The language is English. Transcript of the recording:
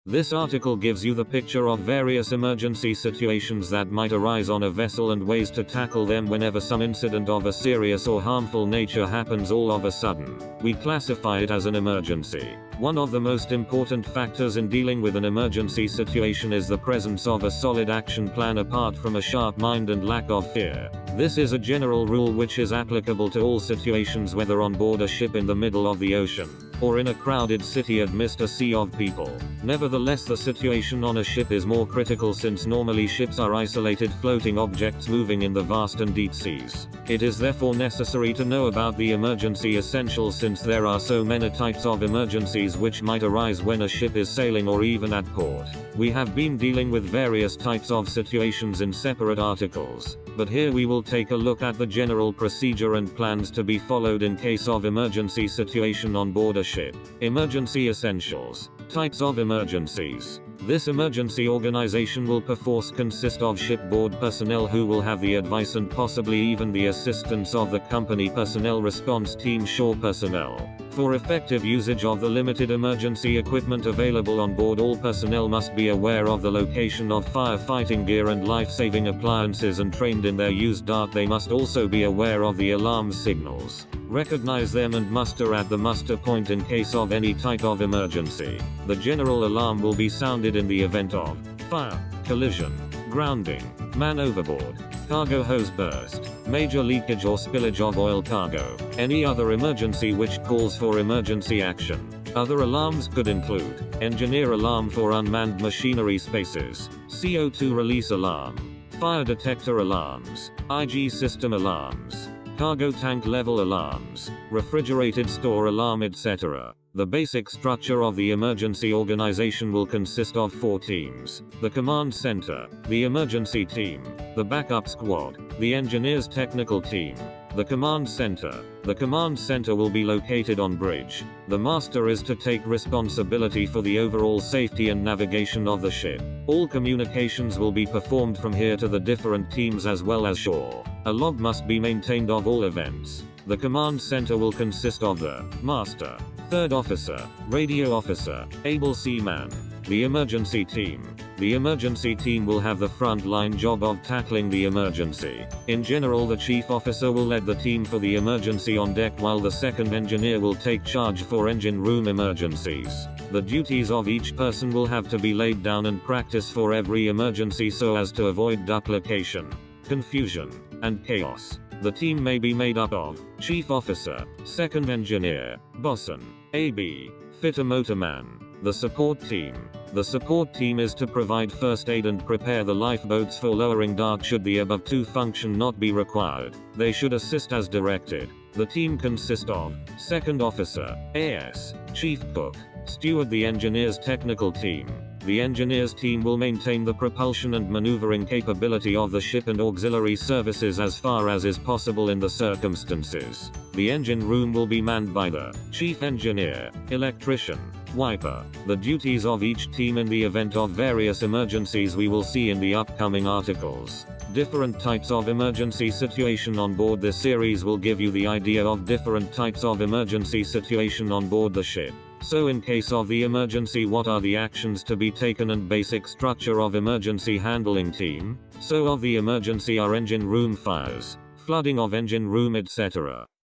This article gives you the picture of various emergency situations that might arise on a vessel and ways to tackle them whenever some incident of a serious or harmful nature happens all of a sudden. We classify it as an emergency. One of the most important factors in dealing with an emergency situation is the presence of a solid action plan apart from a sharp mind and lack of fear. This is a general rule which is applicable to all situations, whether on board a ship in the middle of the ocean, or in a crowded city amidst a sea of people. Nevertheless, the situation on a ship is more critical since normally ships are isolated floating objects moving in the vast and deep seas. It is therefore necessary to know about the emergency essentials since there are so many types of emergencies which might arise when a ship is sailing or even at port. We have been dealing with various types of situations in separate articles, but here we will take a look at the general procedure and plans to be followed in case of emergency situation on board a ship. Emergency essentials. Types of emergencies. This emergency organization will perforce consist of shipboard personnel who will have the advice and possibly even the assistance of the company personnel, response team, shore personnel. For effective usage of the limited emergency equipment available on board, all personnel must be aware of the location of firefighting gear and life-saving appliances and trained in their use. They must also be aware of the alarm signals, recognize them and muster at the muster point in case of any type of emergency. The general alarm will be sounded in the event of fire, collision, grounding, man overboard, cargo hose burst, major leakage or spillage of oil cargo, any other emergency which calls for emergency action. Other alarms could include engineer alarm for unmanned machinery spaces, CO2 release alarm, fire detector alarms, IG system alarms, cargo tank level alarms, refrigerated store alarm, etc. The basic structure of the emergency organization will consist of 4 teams: the command center, the emergency team, the backup squad, the engineers technical team, the command center. The command center will be located on bridge. The master is to take responsibility for the overall safety and navigation of the ship. All communications will be performed from here to the different teams as well as shore. A log must be maintained of all events. The command center will consist of the master, third officer, radio officer, able seaman, the emergency team. The emergency team will have the front-line job of tackling the emergency. In general, the chief officer will lead the team for the emergency on deck, while the second engineer will take charge for engine room emergencies. The duties of each person will have to be laid down and practiced for every emergency so as to avoid duplication, confusion, and chaos. The team may be made up of chief officer, second engineer, bosun, AB, fitter motorman. The support team. The support team is to provide first aid and prepare the lifeboats for lowering dark should the above 2 function not be required. They should assist as directed. The team consists of second officer, AS, chief cook, steward. The engineers technical team. The engineers team will maintain the propulsion and maneuvering capability of the ship and auxiliary services as far as is possible in the circumstances. The engine room will be manned by the chief engineer, electrician, wiper. The duties of each team in the event of various emergencies we will see in the upcoming articles. Different types of emergency situation on board. This series will give you the idea of different types of emergency situation on board the ship. So in case of the emergency, what are the actions to be taken and basic structure of emergency handling team? So of the emergency are engine room fires, flooding of engine room, etc.